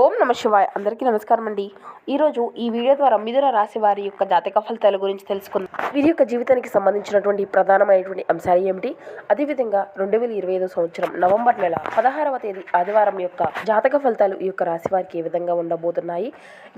ఓం నమ శివాయ. అందరికీ నమస్కారం అండి. ఈరోజు ఈ వీడియో ద్వారా మిథున రాశి వారి యొక్క జాతక ఫలితాల గురించి తెలుసుకుందాం. వీరి యొక్క జీవితానికి సంబంధించినటువంటి ప్రధానమైనటువంటి అంశాలు ఏమిటి, అదేవిధంగా 2025 సంవత్సరం నవంబర్ నెల 16వ తేదీ ఆదివారం యొక్క జాతక ఫలితాలు ఈ యొక్క రాశి వారికి ఏ విధంగా ఉండబోతున్నాయి,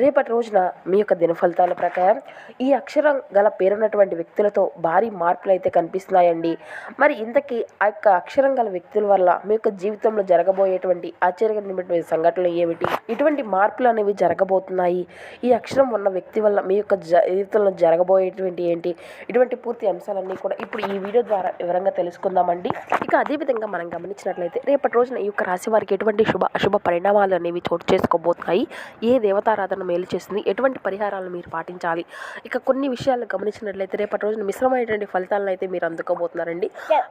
రేపటి రోజున మీ యొక్క దిన ఫలితాల ప్రకారం ఈ అక్షరం గల పేరున్నటువంటి వ్యక్తులతో భారీ మార్పులు అయితే కనిపిస్తున్నాయండి. మరి ఇంతకీ ఆ యొక్క అక్షరం గల వ్యక్తుల వల్ల మీ యొక్క జీవితంలో జరగబోయేటువంటి ఆశ్చర్యకరమైనటువంటి సంఘటనలు ఏమిటి, ఇటువంటి మార్పులు అనేవి జరగబోతున్నాయి, ఈ అక్షరం ఉన్న వ్యక్తి వల్ల మీ యొక్క జీవితంలో జరగబోయేటువంటి ఏంటి, ఇటువంటి పూర్తి అంశాలన్నీ కూడా ఇప్పుడు ఈ వీడియో ద్వారా వివరంగా తెలుసుకుందామండి. ఇక అదేవిధంగా మనం గమనించినట్లయితే రేపటి రోజున ఈ యొక్క రాశి వారికి ఎటువంటి శుభ అశుభ పరిణామాలు అనేవి చోటు చేసుకోబోతున్నాయి, ఏ దేవతారాధన మేలు చేస్తుంది, ఎటువంటి పరిహారాలు మీరు పాటించాలి, ఇక కొన్ని విషయాలు గమనించినట్లయితే రేపటి రోజున మిశ్రమైనటువంటి ఫలితాలను అయితే మీరు అందుకోబోతున్నారండి.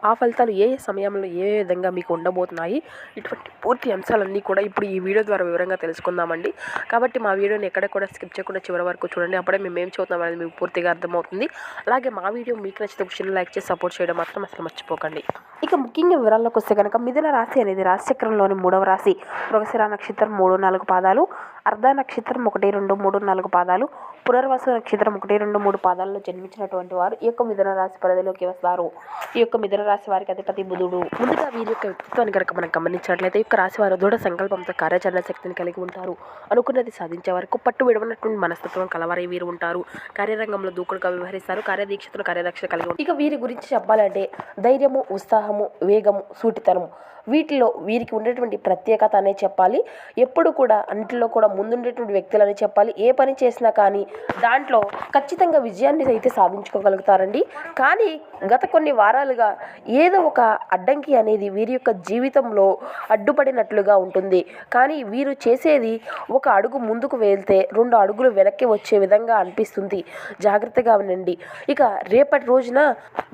ఆ ఫలితాలు ఏ సమయంలో ఏ విధంగా మీకు ఉండబోతున్నాయి, ఇటువంటి పూర్తి అంశాలన్నీ కూడా ఇప్పుడు ఈ వీడియో ద్వారా వివరంగా తెలుసుకుందామండి. కాబట్టి మా వీడియోని ఎక్కడ కూడా స్కిప్ చేయకుండా చివరి వరకు చూడండి. అప్పుడే మేము ఏం చదువుతాం అనేది మీకు పూర్తిగా అర్థమవుతుంది. అలాగే మా వీడియో మీకు నచ్చితే ఒక చిన్న లైక్ చేసి సపోర్ట్ చేయడం మాత్రం అసలు మర్చిపోకండి. ఇక ముఖ్యంగా వివరాల్లోకి వస్తే కనుక మిథున రాశి అనేది రాశిచక్రంలోని 3వ రాశి. మృగశిర నక్షత్రం 3-4 పాదాలు, అర్ధ నక్షత్రం 1-2-3-4 పాదాలు, పునర్వసు నక్షత్రం 1-2-3 పాదాల్లో జన్మించినటువంటి వారు ఈ యొక్క మిథున రాశి పరిధిలోకి వస్తారు. ఈ యొక్క మిథున రాశి వారికి అధిపతి బుధుడు. ముందుగా వీరి యొక్క వ్యక్తిత్వాన్ని కనుక మనం గమనించినట్లయితే ఈ యొక్క రాశి వారు దృఢ సంకల్పంతో కార్యాచరణ శక్తిని కలిగి ఉంటారు. అనుకున్నది సాధించే వరకు పట్టు విడవనటువంటి మనస్తత్వం కలవారై వీరు ఉంటారు. కార్యరంగంలో దూకుడుగా వ్యవహరిస్తారు. కార్యదీక్షతను కార్యదక్షత కలిగి ఉంటారు. ఇక వీరి గురించి చెప్పాలంటే ధైర్యము, ఉత్సాహము, వేగము, సూటితనము, వీటిలో వీరికి ఉండేటువంటి ప్రత్యేకత అనే చెప్పాలి. ఎప్పుడు కూడా అన్నింటిలో కూడా ముందుండేటువంటి వ్యక్తులని చెప్పాలి. ఏ పని చేసినా కానీ దాంట్లో ఖచ్చితంగా విజయాన్ని అయితే సాధించుకోగలుగుతారండి. కానీ గత కొన్ని వారాలుగా ఏదో ఒక అడ్డంకి అనేది వీరి యొక్క జీవితంలో అడ్డుపడినట్లుగా ఉంటుంది. కానీ వీరు చేసేది ఒక అడుగు ముందుకు వెళ్తే 2 అడుగులు వెనక్కి వచ్చే విధంగా అనిపిస్తుంది. జాగ్రత్తగా వినండి. ఇక రేపటి రోజున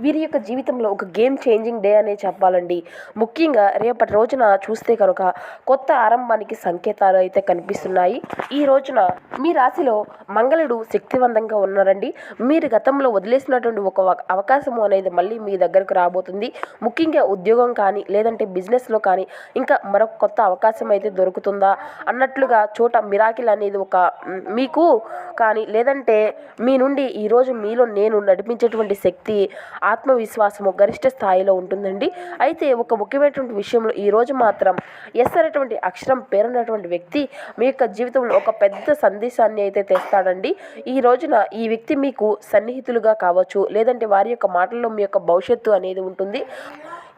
వీరి యొక్క జీవితంలో ఒక గేమ్ చేంజింగ్ డే అనే చెప్పాలండి. ముఖ్యంగా రేపటి రోజున చూస్తే కనుక కొత్త ఆరంభానికి సంకేతాలు అయితే కనిపిస్తున్నాయి. ఈ రోజున మీ రాశిలో మంగళుడు శక్తివంతంగా ఉన్నారండి. మీరు గతంలో వదిలేసినటువంటి ఒక అవకాశం అనేది మళ్ళీ మీ దగ్గరకు రాబోతుంది. ముఖ్యంగా ఉద్యోగం కానీ లేదంటే బిజినెస్లో కానీ ఇంకా మరొక కొత్త అవకాశం అయితే దొరుకుతుందా అన్నట్లుగా చోట మిరాకిల్ అనేది ఒక మీకు కానీ లేదంటే మీ నుండి ఈరోజు మీలో నేను నడిపించేటువంటి శక్తి, ఆత్మవిశ్వాసము గరిష్ట స్థాయిలో ఉంటుందండి. అయితే ఒక ముఖ్యమైనటువంటి విషయంలో ఈరోజు మాత్రం ఎస్ అనేటువంటి అక్షరం పేరున్నటువంటి వ్యక్తి మీ యొక్క జీవితంలో ఒక పెద్ద సందేశాన్ని అయితే తెస్తాడండి. ఈ రోజున ఈ వ్యక్తి మీకు సన్నిహితులుగా కావచ్చు, లేదంటే వారి యొక్క మాటల్లో మీ యొక్క భవిష్యత్తు అనేది ఉంటుంది.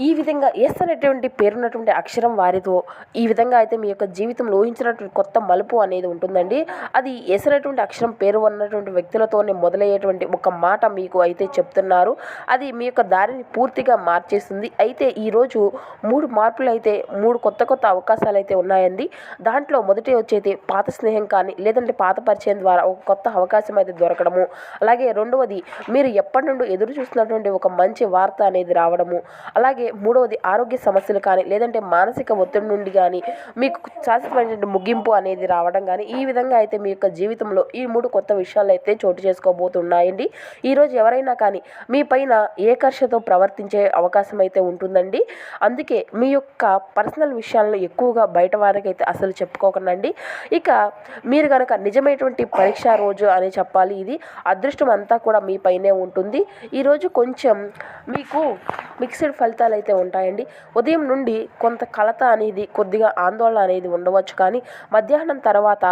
ఈ విధంగా ఎస్ అనేటువంటి పేరున్నటువంటి అక్షరం వారితో ఈ విధంగా అయితే మీ యొక్క జీవితంలో ఊహించినటువంటి కొత్త మలుపు అనేది ఉంటుందండి. అది ఎస్ అనేటువంటి అక్షరం పేరు ఉన్నటువంటి వ్యక్తులతోనే మొదలయ్యేటువంటి ఒక మాట మీకు అయితే చెప్తున్నారు. అది మీ యొక్క దారిని పూర్తిగా మార్చేస్తుంది. అయితే ఈరోజు 3 మార్పులు అయితే 3 కొత్త అవకాశాలు అయితే ఉన్నాయండి. దాంట్లో మొదటి వచ్చేది పాత స్నేహం కానీ లేదంటే పాత పరిచయం ద్వారా ఒక కొత్త అవకాశం అయితే దొరకడము. అలాగే రెండవది మీరు ఎప్పటి నుండి ఎదురు చూస్తున్నటువంటి ఒక మంచి వార్త అనేది రావడము. అలాగే మూడవది ఆరోగ్య సమస్యలు కానీ లేదంటే మానసిక ఒత్తిడి నుండి కానీ మీకు శాశ్వతమైన ముగింపు అనేది రావడం కానీ ఈ విధంగా అయితే మీ యొక్క జీవితంలో ఈ 3 కొత్త విషయాలు అయితే చోటు చేసుకోబోతున్నాయండి. ఈరోజు ఎవరైనా కానీ మీ పైన ఏకర్షతో ప్రవర్తించే అవకాశం అయితే ఉంటుందండి. అందుకే మీ యొక్క పర్సనల్ విషయాలను ఎక్కువగా బయట వారికి అయితే అసలు చెప్పుకోకండి. ఇక మీరు కనుక నిజమైనటువంటి పరీక్ష రోజు అని చెప్పాలి. ఇది అదృష్టం అంతా కూడా మీ పైనే ఉంటుంది. ఈరోజు కొంచెం మీకు మిక్స్డ్ ఫలితాలు అయితే ఉంటాయండి. ఉదయం నుండి కొంత కలత అనేది కొద్దిగా ఆందోళన అనేది ఉండవచ్చు. కానీ మధ్యాహ్నం తర్వాత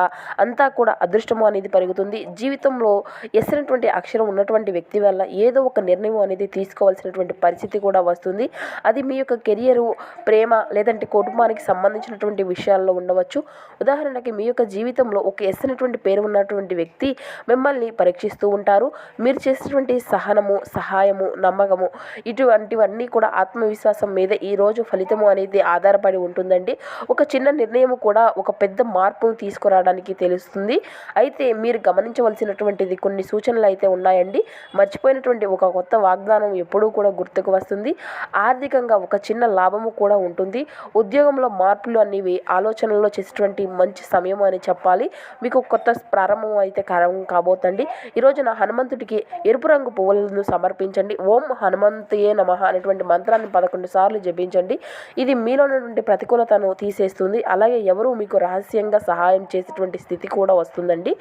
అంతా కూడా అదృష్టము అనేది పెరుగుతుంది. జీవితంలో ఎసినటువంటి అక్షరం ఉన్నటువంటి వ్యక్తి వల్ల ఏదో ఒక నిర్ణయం అనేది తీసుకోవాల్సినటువంటి పరిస్థితి కూడా వస్తుంది. అది మీ యొక్క కెరియరు, ప్రేమ లేదంటే కుటుంబానికి సంబంధించినటువంటి విషయాల్లో ఉండవచ్చు. ఉదాహరణకి మీ యొక్క జీవితంలో ఒక ఎసినటువంటి పేరు ఉన్నటువంటి వ్యక్తి మిమ్మల్ని పరీక్షిస్తూ ఉంటారు. మీరు చేసినటువంటి సహనము, సహాయము, నమ్మకము ఇటువంటివన్నీ కూడా ఆత్మవిశ్వాసం మీద ఈరోజు ఫలితము అనేది ఆధారపడి ఉంటుందండి. ఒక చిన్న నిర్ణయం కూడా ఒక పెద్ద మార్పును తీసుకురావడానికి తెలుస్తుంది. అయితే మీరు గమనించవలసినటువంటిది కొన్ని సూచనలు అయితే ఉన్నాయండి. మర్చిపోయినటువంటి ఒక కొత్త వాగ్దానం ఎప్పుడూ కూడా గుర్తుకు వస్తుంది. ఆర్థికంగా ఒక చిన్న లాభము కూడా ఉంటుంది. ఉద్యోగంలో మార్పులు అనేవి ఆలోచనలో చేసేటువంటి మంచి సమయం అని చెప్పాలి. మీకు కొత్త ప్రారంభం అయితే కాబోతుంది. ఈరోజున హనుమంతుడికి ఎరుపు రంగు పువ్వులను సమర్పించండి. ఓం హనుమంతయే నమః అనేటువంటి మంత్రాన్ని 11 సార్లు జపించండి. ఇది మీలో ఉన్నటువంటి ప్రతికూలతను తీసేస్తుంది. అలాగే ఎవరు మీకు రహస్యంగా సహాయం చేసేటువంటి స్థితి కూడా వస్తుందండి.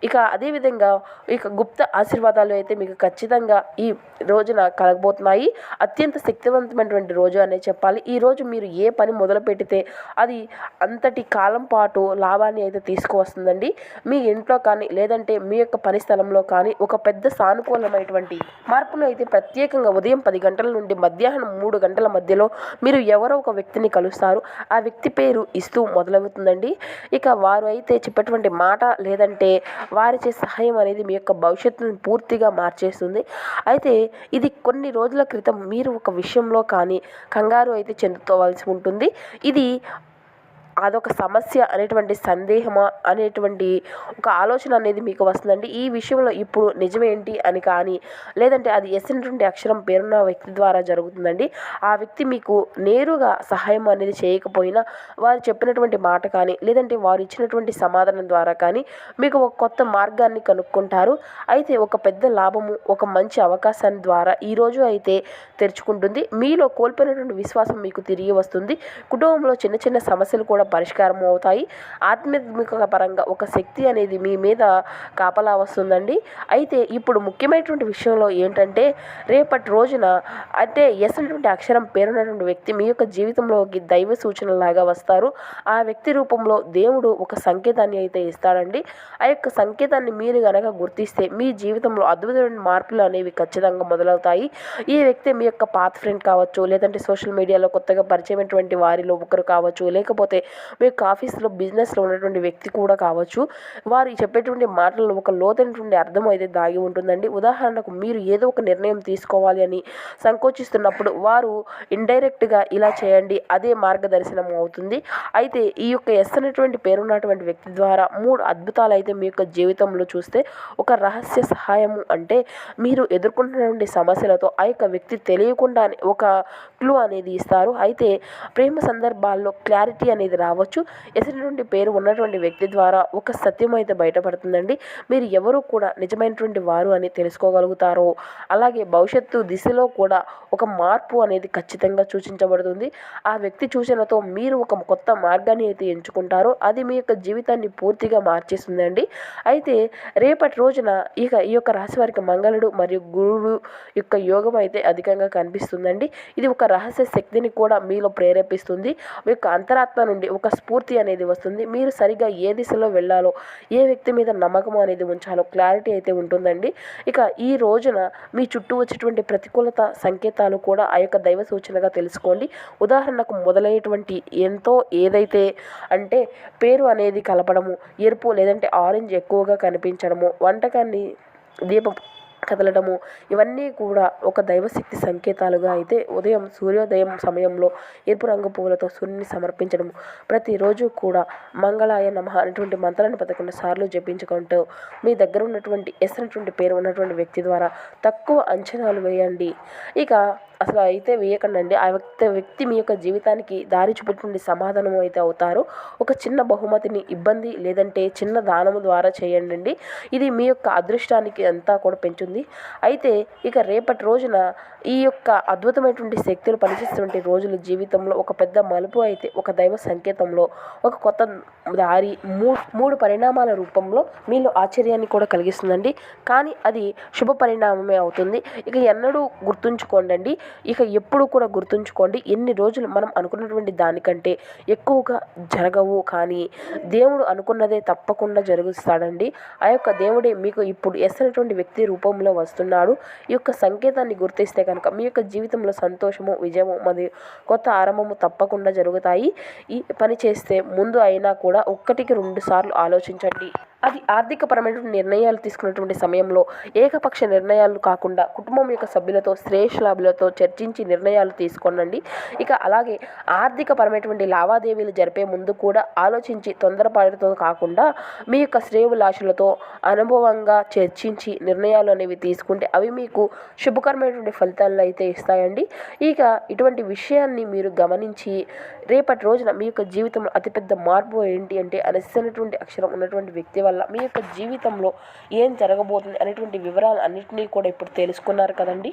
ఇక అదేవిధంగా ఇక గుప్త ఆశీర్వాదాలు అయితే మీకు ఖచ్చితంగా ఈ రోజున కలగబోతున్నాయి. అత్యంత శక్తివంతమైనటువంటి రోజు అనే చెప్పాలి. ఈ రోజు మీరు ఏ పని మొదలు పెడితే అది అంతటి కాలం పాటు లాభాన్ని అయితే తీసుకువస్తుందండి. మీ ఇంట్లో కానీ లేదంటే మీ యొక్క పని స్థలంలో కానీ ఒక పెద్ద సానుకూలమైనటువంటి మార్పులు అయితే ప్రత్యేకంగా ఉదయం 10 గంటల నుండి మధ్యాహ్నం 3 గంటల మధ్యలో మీరు ఎవరో ఒక వ్యక్తిని కలుస్తారు. ఆ వ్యక్తి పేరు ఇస్తూ మొదలవుతుందండి. ఇక వారు అయితే చెప్పేటువంటి మాట లేదంటే వారిచే సహాయం అనేది మీ యొక్క భవిష్యత్తును పూర్తిగా మార్చేస్తుంది. అయితే ఇది కొన్ని రోజుల క్రితం మీరు ఒక విషయంలో కానీ కంగారు అయితే చెందుకోవాల్సి ఉంటుంది. ఇది అదొక సమస్య అనేటువంటి సందేహమా అనేటువంటి ఒక ఆలోచన అనేది మీకు వస్తుందండి. ఈ విషయంలో ఇప్పుడు నిజమేంటి అని కానీ లేదంటే అది ఎస్ అనేటువంటి అక్షరం పేరున్న వ్యక్తి ద్వారా జరుగుతుందండి. ఆ వ్యక్తి మీకు నేరుగా సహాయం అనేది చేయకపోయినా వారు చెప్పినటువంటి మాట కానీ లేదంటే వారు ఇచ్చినటువంటి సమాధానం ద్వారా కానీ మీకు ఒక కొత్త మార్గాన్ని కనుక్కుంటారు. అయితే ఒక పెద్ద లాభము ఒక మంచి అవకాశాన్ని ద్వారా ఈరోజు అయితే తెరుచుకుంటుంది. మీలో కోల్పోయినటువంటి విశ్వాసం మీకు తిరిగి వస్తుంది. కుటుంబంలో చిన్న చిన్న సమస్యలు కూడా పరిష్కారం అవుతాయి. ఆధ్యాత్మిక పరంగా ఒక శక్తి అనేది మీ మీద కాపలా వస్తుందండి. అయితే ఇప్పుడు ముఖ్యమైనటువంటి విషయంలో ఏంటంటే రేపటి రోజున అంటే ఎస్ అనేటువంటి అక్షరం పేరున్నటువంటి వ్యక్తి మీ యొక్క జీవితంలోకి దైవ సూచనలాగా వస్తారు. ఆ వ్యక్తి రూపంలో దేవుడు ఒక సంకేతాన్ని అయితే ఇస్తాడండి. ఆ యొక్క సంకేతాన్ని మీరు గనక గుర్తిస్తే మీ జీవితంలో అద్భుతమైన మార్పులు అనేవి ఖచ్చితంగా మొదలవుతాయి. ఈ వ్యక్తి మీ యొక్క పాత ఫ్రెండ్ కావచ్చు, లేదంటే సోషల్ మీడియాలో కొత్తగా పరిచయమైనటువంటి వారిలో ఒకరు కావచ్చు, లేకపోతే మీ యొక్క ఆఫీస్లో బిజినెస్లో ఉన్నటువంటి వ్యక్తి కూడా కావచ్చు. వారు చెప్పేటువంటి మాటల్లో ఒక లోతైనటువంటి అర్థం అయితే దాగి ఉంటుందండి. ఉదాహరణకు మీరు ఏదో ఒక నిర్ణయం తీసుకోవాలి అని సంకోచిస్తున్నప్పుడు వారు ఇండైరెక్ట్గా ఇలా చేయండి అదే మార్గదర్శనం అవుతుంది. అయితే ఈ యొక్క ఎస్ అనేటువంటి పేరున్నటువంటి వ్యక్తి ద్వారా 3 అద్భుతాలు అయితే మీ యొక్క జీవితంలో చూస్తే ఒక రహస్య సహాయము అంటే మీరు ఎదుర్కొంటున్నటువంటి సమస్యలతో ఆ యొక్క వ్యక్తి తెలియకుండానే ఒక క్లూ అనేది ఇస్తారు. అయితే ప్రేమ సందర్భాల్లో క్లారిటీ అనేది రావచ్చు. ఎసినటువంటి పేరు ఉన్నటువంటి వ్యక్తి ద్వారా ఒక సత్యం అయితే బయటపడుతుందండి. మీరు ఎవరు కూడా నిజమైనటువంటి వారు అని తెలుసుకోగలుగుతారో అలాగే భవిష్యత్తు దిశలో కూడా ఒక మార్పు అనేది ఖచ్చితంగా సూచించబడుతుంది. ఆ వ్యక్తి సూచనతో మీరు ఒక కొత్త మార్గాన్ని అయితే ఎంచుకుంటారో అది మీ యొక్క జీవితాన్ని పూర్తిగా మార్చేస్తుందండి. అయితే రేపటి రోజున ఈ యొక్క రాశి వారికి మంగళుడు మరియు గురువు యొక్క యోగం అయితే అధికంగా కనిపిస్తుందండి. ఇది ఒక రహస్య శక్తిని కూడా మీలో ప్రేరేపిస్తుంది. మీ యొక్క అంతరాత్మ నుండి ఒక స్ఫూర్తి అనేది వస్తుంది. మీరు సరిగ్గా ఏ దిశలో వెళ్ళాలో ఏ వ్యక్తి మీద నమ్మకం అనేది ఉంచాలో క్లారిటీ అయితే ఉంటుందండి. ఇక ఈ రోజున మీ చుట్టూ వచ్చేటువంటి ప్రతికూలత సంకేతాలు కూడా ఆ యొక్క దైవ సూచనగా తెలుసుకోండి. ఉదాహరణకు మొదలయ్యేటువంటి ఎంతో ఏదైతే అంటే పేరు అనేది కలపడము, ఎరుపు లేదంటే ఆరెంజ్ ఎక్కువగా కనిపించడము, వంటకాన్ని దీపం కదలడము ఇవన్నీ కూడా ఒక దైవశక్తి సంకేతాలుగా అయితే ఉదయం సూర్యోదయం సమయంలో ఎరుపు రంగు పువ్వులతో సూర్యుని సమర్పించడం ప్రతిరోజు కూడా మంగళాయ నమః అనేటువంటి మంత్రాన్ని 11 సార్లు జపించుకుంటూ మీ దగ్గర ఉన్నటువంటి ఎస్ అనేటువంటి పేరు ఉన్నటువంటి వ్యక్తి ద్వారా తక్కువ అంచనాలు వేయండి. ఇక అసలు అయితే వేయకండి. ఆ వ్యక్తి మీ యొక్క జీవితానికి దారి చూపెట్టిన సమాధానం అయితే అవుతారు. ఒక చిన్న బహుమతిని ఇబ్బంది లేదంటే చిన్న దానము ద్వారా చేయండి. ఇది మీ యొక్క అదృష్టానికి అంతా కూడా పెంచుతుంది. అయితే ఇక రేపటి రోజున ఈ యొక్క అద్భుతమైనటువంటి శక్తులు పనిచేస్తున్నటువంటి రోజుల జీవితంలో ఒక పెద్ద మలుపు అయితే ఒక దైవ సంకేతంలో ఒక కొత్త దారి మూడు పరిణామాల రూపంలో మీలో ఆశ్చర్యాన్ని కూడా కలిగిస్తుందండి. కానీ అది శుభ పరిణామమే అవుతుంది. ఇక ఎన్నడూ గుర్తుంచుకోండి, ఇక ఎప్పుడు కూడా గుర్తుంచుకోండి, ఎన్ని రోజులు మనం అనుకున్నటువంటి దానికంటే ఎక్కువగా జరగవు, కానీ దేవుడు అనుకున్నదే తప్పకుండా జరుగుతాడండి. ఆ యొక్క దేవుడే మీకు ఇప్పుడు ఎస్ అనేటువంటి వ్యక్తి రూపంలో వస్తున్నాడు. ఈ యొక్క సంకేతాన్ని గుర్తిస్తే కనుక మీ యొక్క జీవితంలో సంతోషము, విజయము మరియు కొత్త ఆరంభము తప్పకుండా జరుగుతాయి. ఈ పని చేస్తే ముందు అయినా కూడా 1కి 2 సార్లు ఆలోచించండి. అది ఆర్థికపరమైనటువంటి నిర్ణయాలు తీసుకున్నటువంటి సమయంలో ఏకపక్ష నిర్ణయాలు కాకుండా కుటుంబం యొక్క సభ్యులతో శ్రేష్ఠులతో చర్చించి నిర్ణయాలు తీసుకోనండి. ఇక అలాగే ఆర్థికపరమైనటువంటి లావాదేవీలు జరిపే ముందు కూడా ఆలోచించి తొందరపాటుతో కాకుండా మీ యొక్క శ్రేయోభిలాషులతో అనుభవంగా చర్చించి నిర్ణయాలు అనేవి తీసుకుంటే అవి మీకు శుభకరమైనటువంటి ఫలితాలను అయితే ఇస్తాయండి. ఇక ఇటువంటి విషయాన్ని మీరు గమనించి రేపటి రోజున మీ యొక్క జీవితంలో అతిపెద్ద మార్పు ఏంటి అంటే అనేటువంటి అక్షరం ఉన్నటువంటి వ్యక్తి వల్ల మీ యొక్క జీవితంలో ఏం జరగబోతుంది అనేటువంటి వివరాలు అన్నింటినీ కూడా ఇప్పుడు తెలుసుకున్నారు కదండి.